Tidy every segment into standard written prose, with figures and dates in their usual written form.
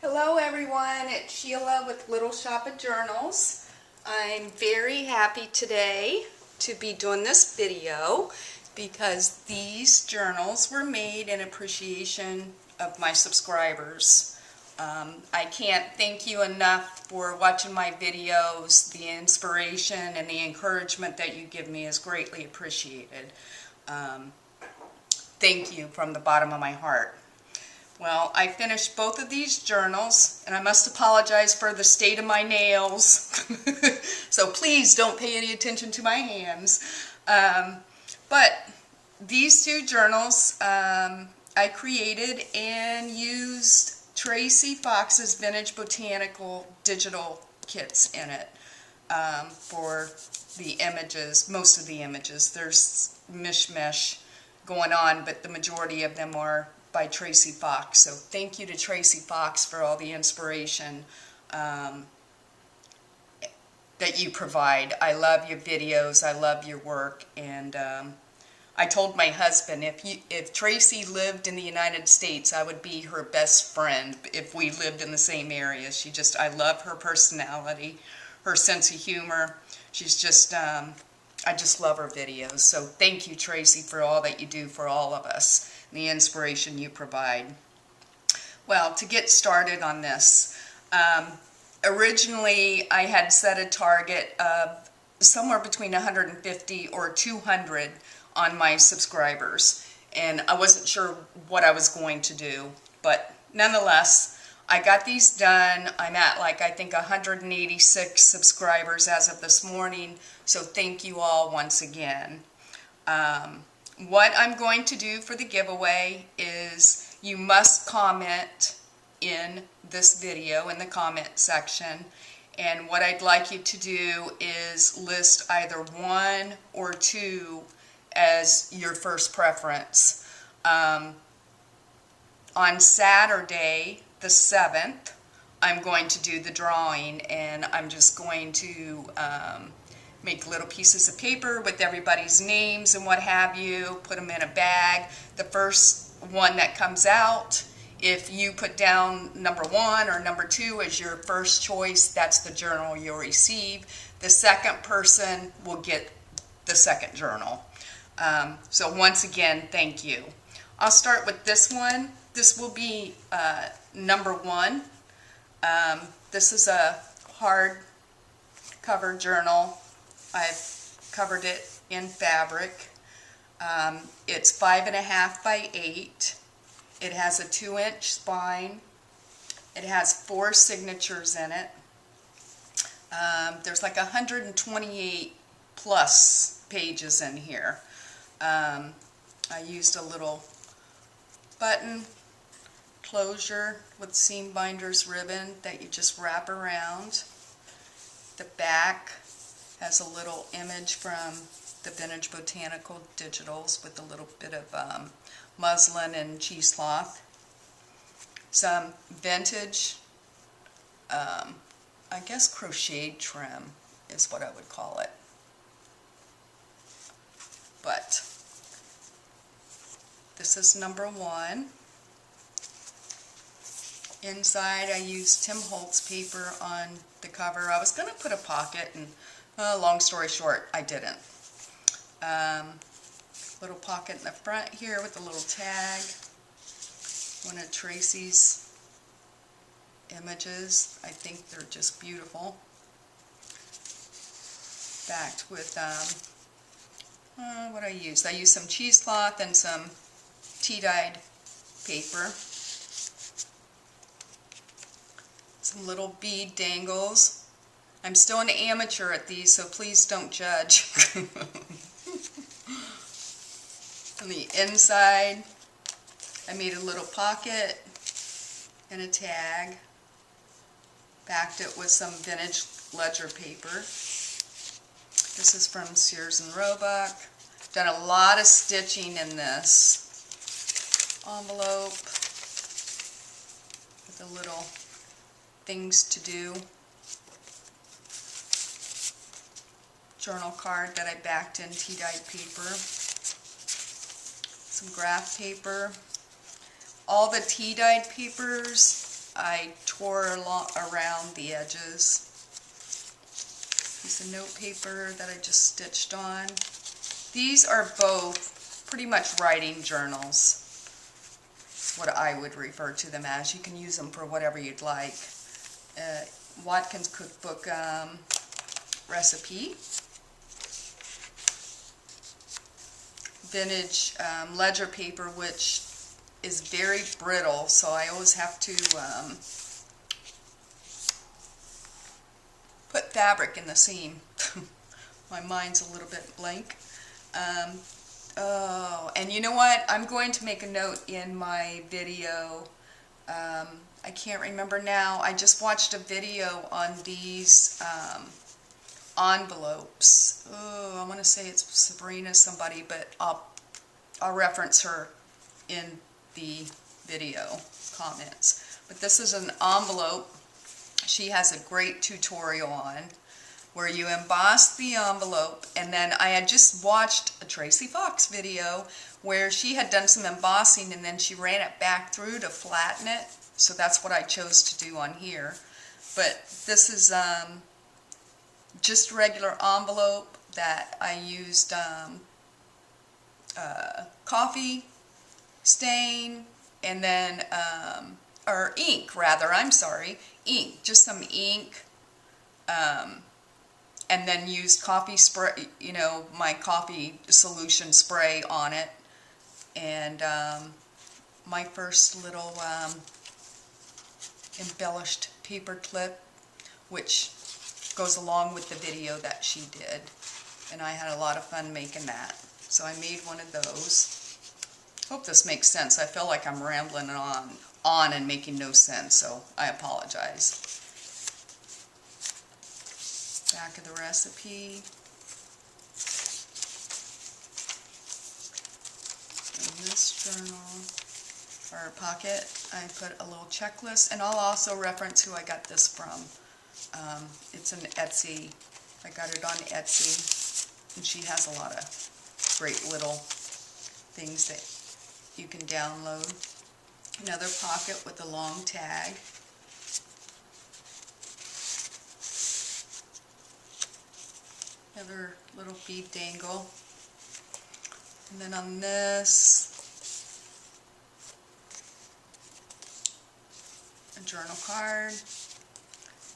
Hello everyone, it's Sheila with Little Shop of Journals. I'm very happy today to be doing this video because these journals were made in appreciation of my subscribers. I can't thank you enough for watching my videos. The inspiration and the encouragement that you give me is greatly appreciated. Thank you from the bottom of my heart. Well, I finished both of these journals, and I must apologize for the state of my nails. So please don't pay any attention to my hands. But these two journals I created and used Tracie Fox's Vintage Botanical digital kits in it for the images, most of the images. There's mishmash going on, but the majority of them are by Tracie Fox. So thank you to Tracie Fox for all the inspiration that you provide. I love your videos, I love your work, and I told my husband if Tracie lived in the United States, I would be her best friend if we lived in the same area. I love her personality, her sense of humor. She's just, I just love her videos. So thank you, Tracie, for all that you do for all of us, and the inspiration you provide. Well, to get started on this, originally I had set a target of somewhere between 150 or 200 on my subscribers, and I wasn't sure what I was going to do, but nonetheless, I got these done. I'm at I think 186 subscribers as of this morning, so thank you all once again. What I'm going to do for the giveaway is you must comment in this video in the comment section, and what I'd like you to do is list either 1 or 2 as your first preference. On Saturday the 7th, I'm going to do the drawing, and I'm just going to make little pieces of paper with everybody's names and what have you, put them in a bag. The first one that comes out, if you put down number 1 or number 2 as your first choice, that's the journal you'll receive. The second person will get the second journal. So once again, thank you. I'll start with this one. This will be number 1. This is a hard cover journal. I've covered it in fabric. It's 5.5 by 8. It has a 2-inch spine. It has 4 signatures in it. There's like 128 plus pages in here. I used a little button closure with seam binders ribbon that you just wrap around. The back has a little image from the Vintage Botanical digitals with a little bit of muslin and cheesecloth. Some vintage, I guess crocheted trim is what I would call it. But this is number 1. Inside I used Tim Holtz paper on the cover. I was going to put a pocket, and long story short, I didn't. Little pocket in the front here with a little tag. One of Tracie's images. I think they're just beautiful. Backed with what I used. I used some cheesecloth and some tea-dyed paper. Some little bead dangles. I'm still an amateur at these, so please don't judge. On the inside, I made a little pocket and a tag. Backed it with some vintage ledger paper. This is from Sears and Roebuck. Done a lot of stitching in this envelope with the little things to do. Journal card that I backed in tea-dyed paper. Some graph paper. All the tea-dyed papers I tore around the edges. Piece of note paper that I just stitched on. These are both pretty much writing journals, what I would refer to them as. You can use them for whatever you'd like. Watkins Cookbook recipe. Vintage ledger paper, which is very brittle, so I always have to put fabric in the seam. My mind's a little bit blank. Oh, and you know what? I'm going to make a note in my video. I can't remember now. I just watched a video on these envelopes. Oh, I want to say it's Sabrina somebody, but I'll reference her in the video comments. But this is an envelope she has a great tutorial on where you emboss the envelope, and then I had just watched a Tracie Fox video where she had done some embossing and then she ran it back through to flatten it, so that's what I chose to do on here. But this is just a regular envelope that I used coffee stain and then or ink rather, I'm sorry, ink, just some ink, and then used coffee spray, you know, my coffee solution spray on it, and my first little embellished paper clip, which goes along with the video that she did, and I had a lot of fun making that. So I made one of those. Hope this makes sense. I feel like I'm rambling on and making no sense, so I apologize. Back of the recipe. In this journal, or pocket, I put a little checklist, and I'll also reference who I got this from. It's an Etsy. I got it on Etsy, and she has a lot of great little things that you can download. Another pocket with a long tag. Another little bead dangle. And then on this, a journal card,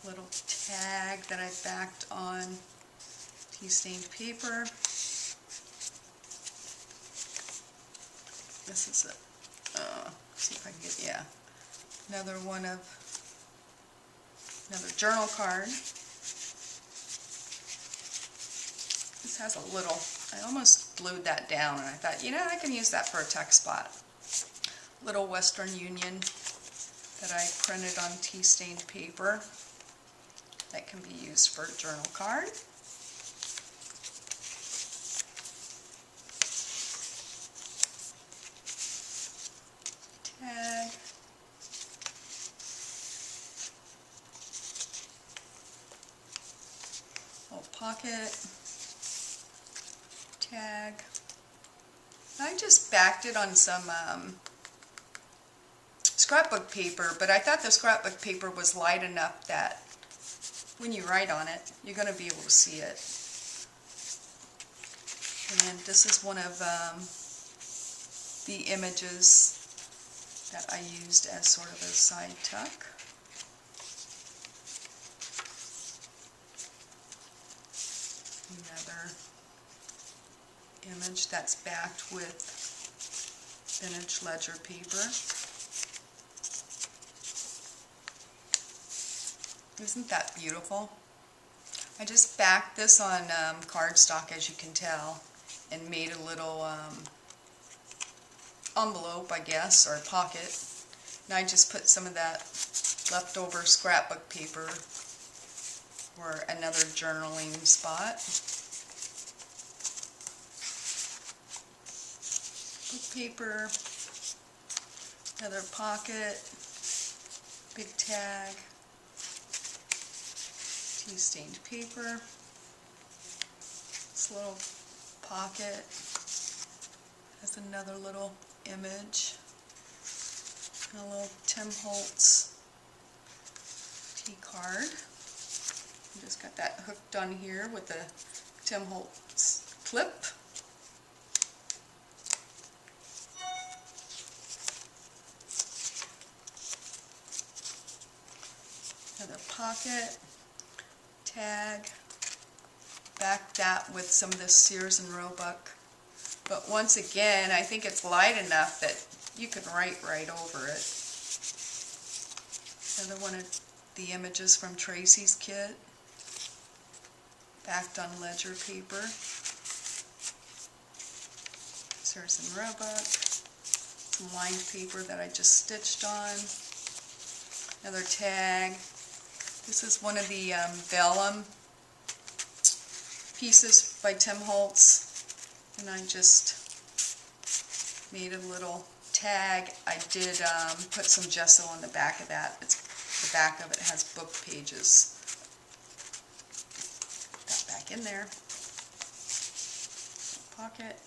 little tag that I backed on tea-stained paper. This is it. See if I can get, yeah. Another journal card. This has a little, I almost glued that down, and I thought, you know, I can use that for a text spot. Little Western Union that I printed on tea-stained paper that can be used for a journal card. Tag. Little pocket. Tag. I just backed it on some scrapbook paper, but I thought the scrapbook paper was light enough that when you write on it, you're going to be able to see it. And this is one of the images that I used as sort of a side tuck. Another image that's backed with vintage ledger paper. Isn't that beautiful? I just backed this on cardstock, as you can tell, and made a little envelope, I guess, or pocket. And I just put some of that leftover scrapbook paper for another journaling spot. Book paper, another pocket, big tag, tea-stained paper, this little pocket has another little image, and a little Tim Holtz card. I just got that hooked on here with the Tim Holtz clip. Another pocket, tag, back that with some of this Sears and Roebuck. But once again, I think it's light enough that you can write right over it. Another one of the images from Tracie's kit, backed on ledger paper. Sears and Roebuck, some lined paper that I just stitched on. Another tag. This is one of the vellum pieces by Tim Holtz, and I just made a little tag. I did put some gesso on the back of that. The back of it has book pages. Put that back in there. Pocket.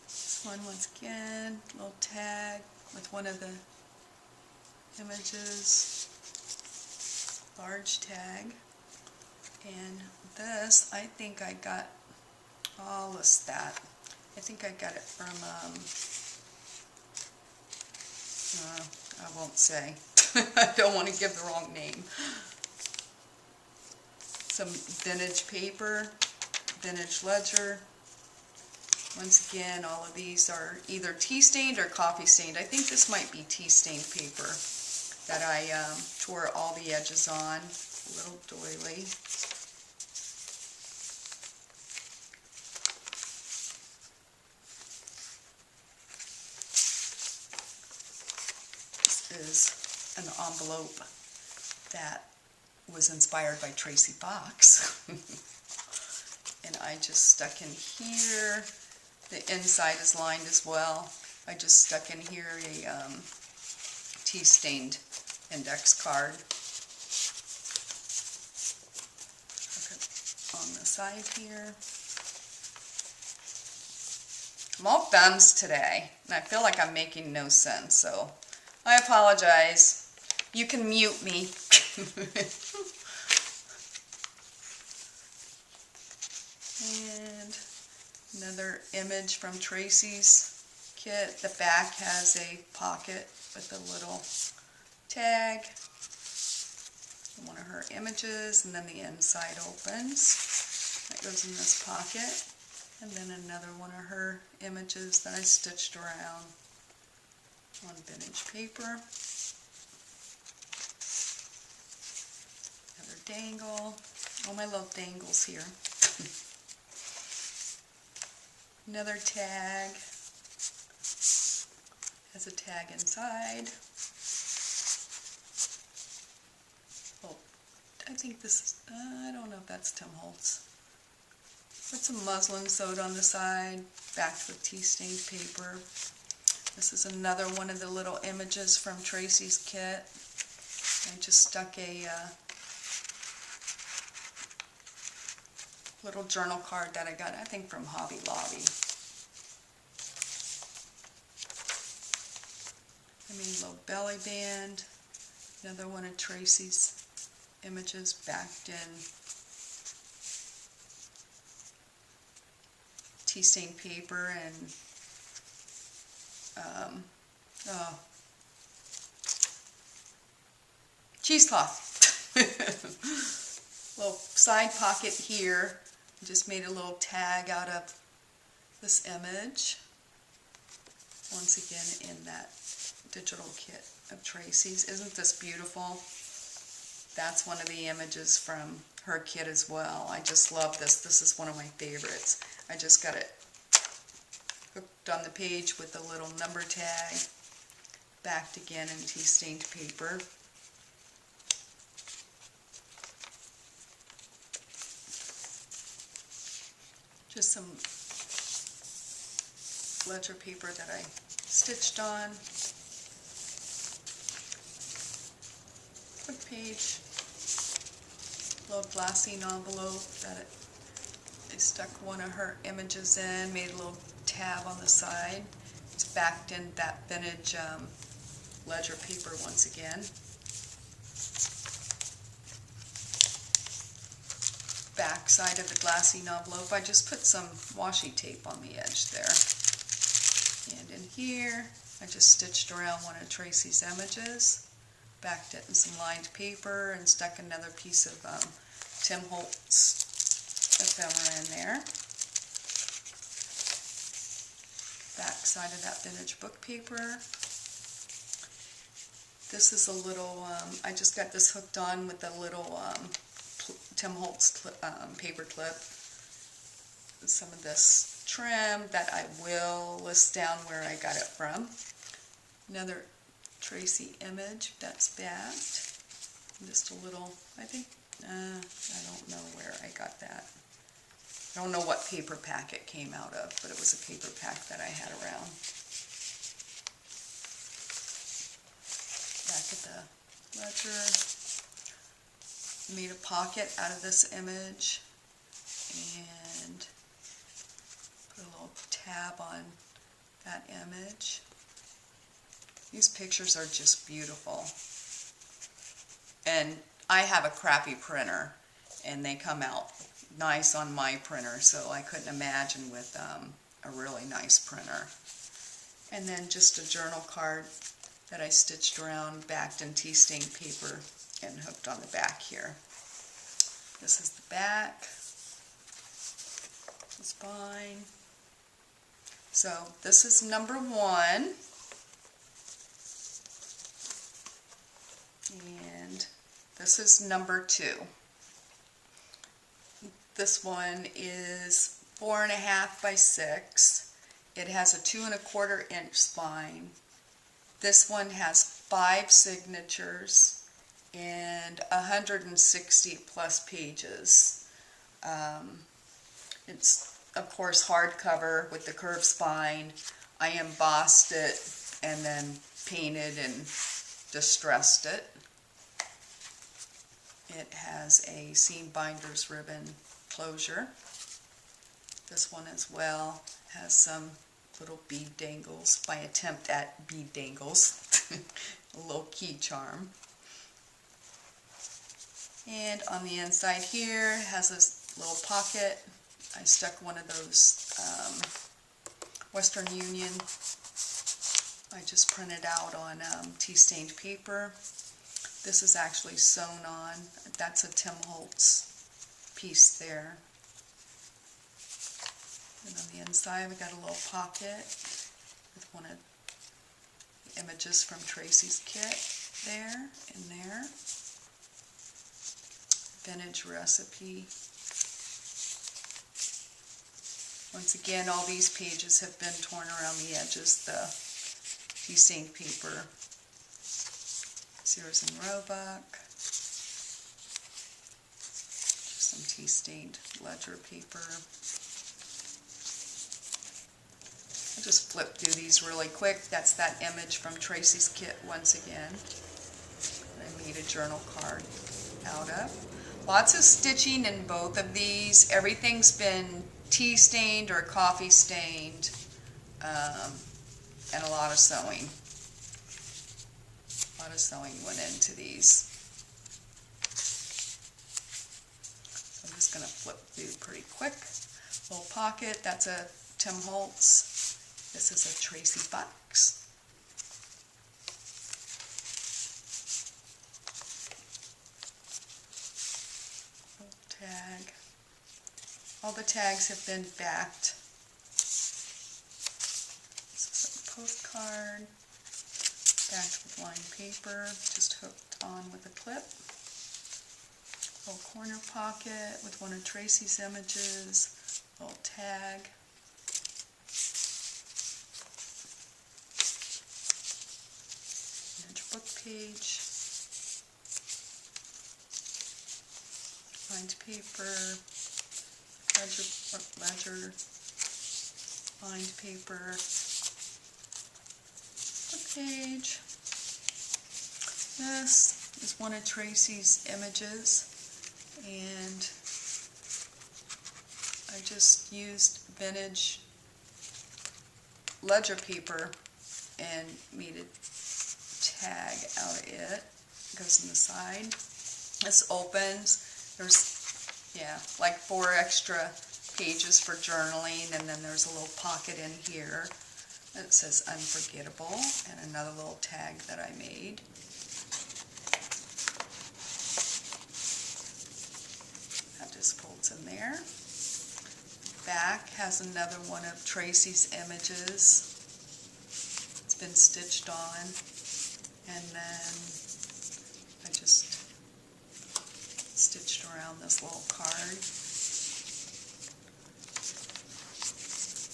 This one, once again, little tag with one of the images, large tag. And this, I think I got all of that. I think I got it from, I won't say. I don't want to give the wrong name. Some vintage paper, vintage ledger. Once again, all of these are either tea stained or coffee stained. I think this might be tea stained paper that I tore all the edges on. A little doily. This is an envelope that was inspired by Tracie Fox. And I just stuck in here. The inside is lined as well. I just stuck in here a tea-stained index card. Put it on the side here. I'm all thumbs today, and I feel like I'm making no sense, so I apologize. You can mute me. And another image from Tracie's kit. The back has a pocket with a little tag. One of her images, and then the inside opens. That goes in this pocket. And then another one of her images that I stitched around on vintage paper. Another dangle. All my little dangles here. Another tag. Has a tag inside. Oh, I think this is, I don't know if that's Tim Holtz. Put some muslin sewed on the side, backed with tea-stained paper. This is another one of the little images from Tracie's kit. I just stuck a little journal card that I got, I think, from Hobby Lobby. I made a little belly band. Another one of Tracie's images backed in tea-stained paper and cheesecloth. Little side pocket here. Just made a little tag out of this image. Once again in that digital kit of Tracie's. Isn't this beautiful? That's one of the images from her kit as well. I just love this. This is one of my favorites. I just got it hooked on the page with a little number tag, backed again in tea-stained paper. Just some ledger paper that I stitched on. Quick page, little glassine envelope that I stuck one of her images in, made a little tab on the side. It's backed in that vintage ledger paper once again. Back side of the glassy envelope, I just put some washi tape on the edge there. And in here, I just stitched around one of Tracie's images, backed it in some lined paper, and stuck another piece of Tim Holtz ephemera in there. Back side of that vintage book paper. This is a little, I just got this hooked on with a little Tim Holtz paper clip. Some of this trim that I will list down where I got it from. Another Tracie image that's backed. Just a little, I think, I don't know where I got that. I don't know what paper pack it came out of, but it was a paper pack that I had around. Back at the ledger, made a pocket out of this image and put a little tab on that image. These pictures are just beautiful. And I have a crappy printer, and they come out nice on my printer, so I couldn't imagine with a really nice printer. And then just a journal card that I stitched around, backed in tea stained paper, and hooked on the back here. This is the back, the spine. So this is number 1. And this is number 2. This one is 4.5 by 6. It has a 2 1/4 inch spine. This one has 5 signatures and 160 plus pages. It's of course hardcover with the curved spine. I embossed it and then painted and distressed it. It has a seam binder's ribbon closure. This one as well has some little bead dangles, my attempt at bead dangles, a little key charm. And on the inside here has this little pocket. I stuck one of those Western Union. I just printed out on tea stained paper. This is actually sewn on. That's a Tim Holtz piece there. And on the inside we got a little pocket with one of the images from Tracie's kit there and there. Vintage recipe. Once again, all these pages have been torn around the edges, the tea stained paper. Sears and Roebuck. Just some tea stained ledger paper. I'll just flip through these really quick. That's that image from Tracie's kit once again. I made a journal card out of. Lots of stitching in both of these. Everything's been tea stained or coffee stained, and a lot of sewing. A lot of sewing went into these. So I'm just going to flip through pretty quick. Little pocket, that's a Tim Holtz. This is a Tracie box. Little tag. All the tags have been backed. This is a postcard. Backed with lined paper, just hooked on with a clip. Little corner pocket with one of Tracie's images. Little tag. Image book page. Lined paper. Ledger. Lined paper. Page. This is one of Tracie's images, and I just used vintage ledger paper and made a tag out of it. It goes on the side. This opens. There's, yeah, like 4 extra pages for journaling, and then there's a little pocket in here that says unforgettable, and another little tag that I made. That just folds in there. Back has another one of Tracie's images. It's been stitched on, and then I just stitched around this little card.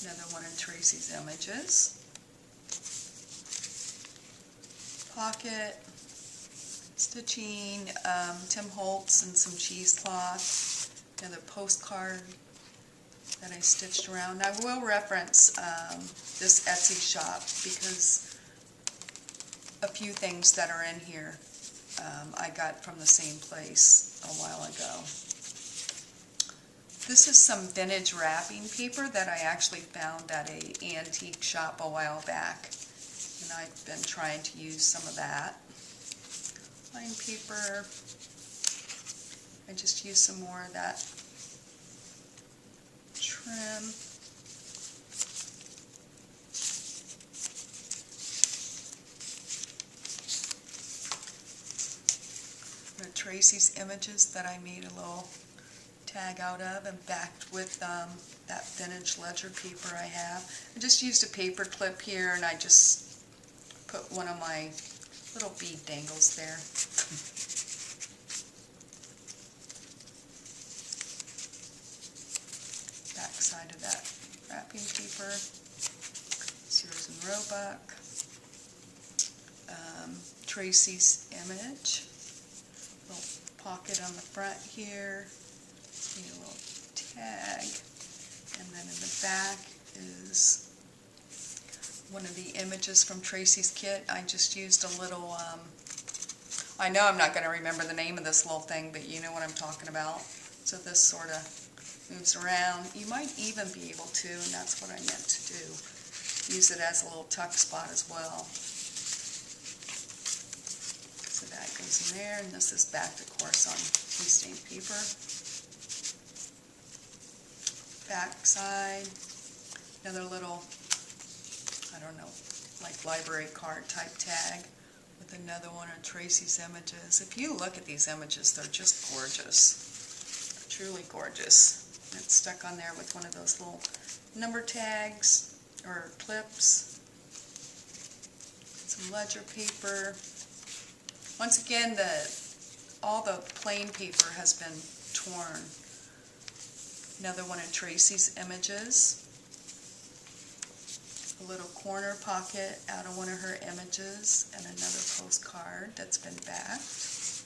Another one of Tracie's images. Pocket, stitching, Tim Holtz and some cheesecloth. Another postcard that I stitched around. I will reference this Etsy shop because a few things that are in here I got from the same place a while ago. This is some vintage wrapping paper that I actually found at an antique shop a while back, and I've been trying to use some of that. Line paper, I just used some more of that trim. Tracie's images that I made a little tag out of and backed with that vintage ledger paper I have. I just used a paper clip here, and I just put one of my little bead dangles there. Back side of that wrapping paper. Sears and Roebuck. Tracie's image. Little pocket on the front here. Need a little tag, and then in the back is one of the images from Tracie's kit. I just used a little, I know I'm not going to remember the name of this little thing, but you know what I'm talking about. So this sort of moves around. You might even be able to, and that's what I meant to do, use it as a little tuck spot as well. So that goes in there, and this is backed, of course, on tea stained paper. Back side, another little, I don't know, like library card type tag with another one of Tracie's images. If you look at these images, they're just gorgeous. They're truly gorgeous. And it's stuck on there with one of those little number tags or clips. Some ledger paper. Once again, all the plain paper has been torn. Another one of Tracie's images. A little corner pocket out of one of her images, and another postcard that's been backed.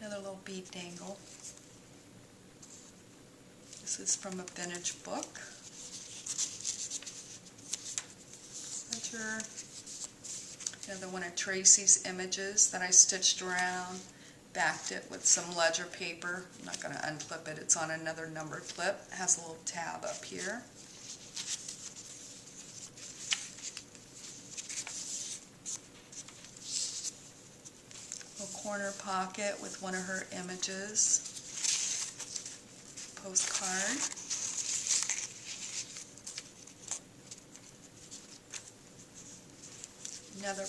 Another little bead dangle. This is from a vintage book. Ledger. Another one of Tracie's images that I stitched around. Backed it with some ledger paper. I'm not going to unclip it. It's on another number clip. It has a little tab up here. Little corner pocket with one of her images. Postcard. Another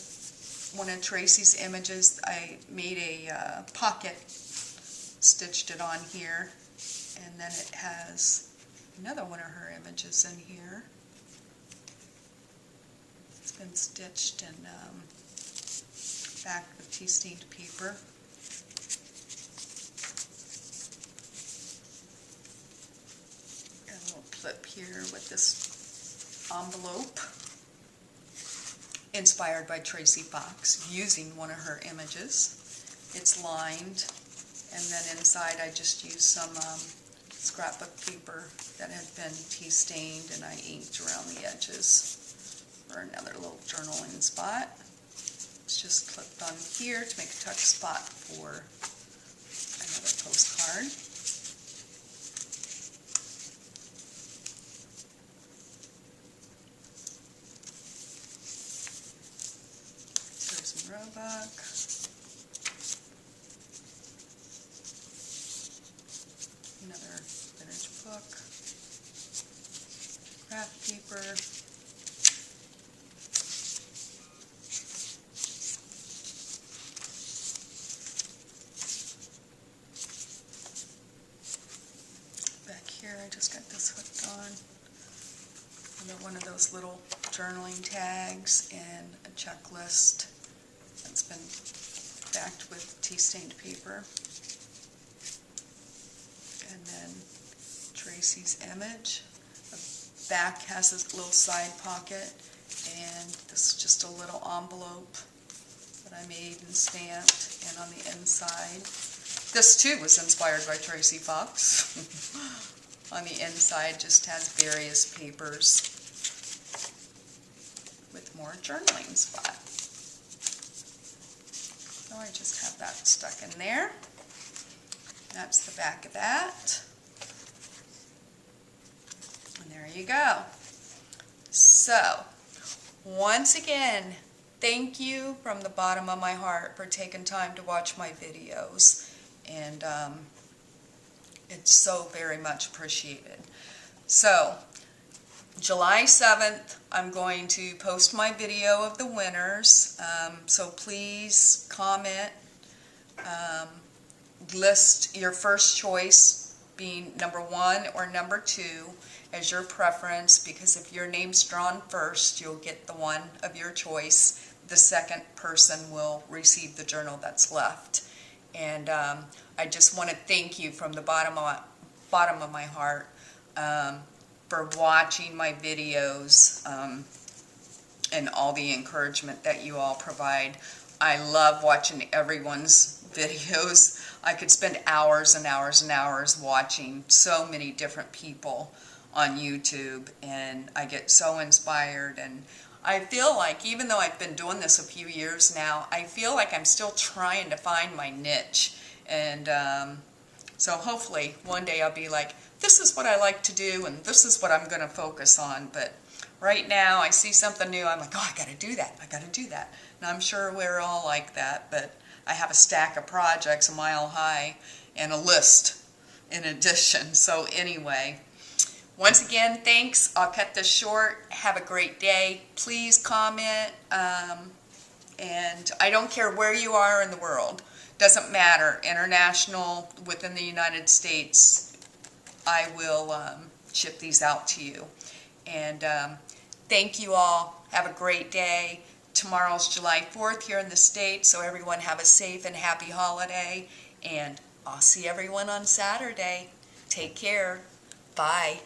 one of Tracie's images. I made a pocket, stitched it on here, and then it has another one of her images in here. It's been stitched and backed with tea stained paper. Got a little clip here with this envelope. Inspired by Tracie Fox, using one of her images. It's lined, and then inside I just used some scrapbook paper that had been tea stained, and I inked around the edges for another little journaling spot. It's just clipped on here to make a tuck spot for another postcard. Roebuck. Another vintage book. Craft paper. Back here, I just got this hooked on. One of those little journaling tags and a checklist that's been backed with tea-stained paper. And then Tracie's image. The back has this little side pocket, and this is just a little envelope that I made and stamped. And on the inside, this too was inspired by Tracie Fox. On the inside just has various papers with more journaling spot. So I just have that stuck in there. That's the back of that. And there you go. So, once again, thank you from the bottom of my heart for taking time to watch my videos. And it's so very much appreciated. So, July 7th, I'm going to post my video of the winners. So please comment, list your first choice being number 1 or number 2 as your preference, because if your name's drawn first, you'll get the one of your choice. The second person will receive the journal that's left. And I just want to thank you from the bottom of my heart for watching my videos and all the encouragement that you all provide. I love watching everyone's videos. I could spend hours and hours and hours watching so many different people on YouTube, and I get so inspired. And I feel like, even though I've been doing this a few years now, I feel like I'm still trying to find my niche. And so hopefully one day I'll be like, this is what I like to do and this is what I'm going to focus on. But right now I see something new, I'm like, oh, I got to do that, I got to do that. And I'm sure we're all like that, but I have a stack of projects a mile high and a list in addition. So anyway, once again, thanks. I'll cut this short. Have a great day. Please comment. And I don't care where you are in the world. Doesn't matter. International, within the United States, I will ship these out to you. And thank you all. Have a great day. Tomorrow's July 4th here in the States, so everyone have a safe and happy holiday. And I'll see everyone on Saturday. Take care. Bye.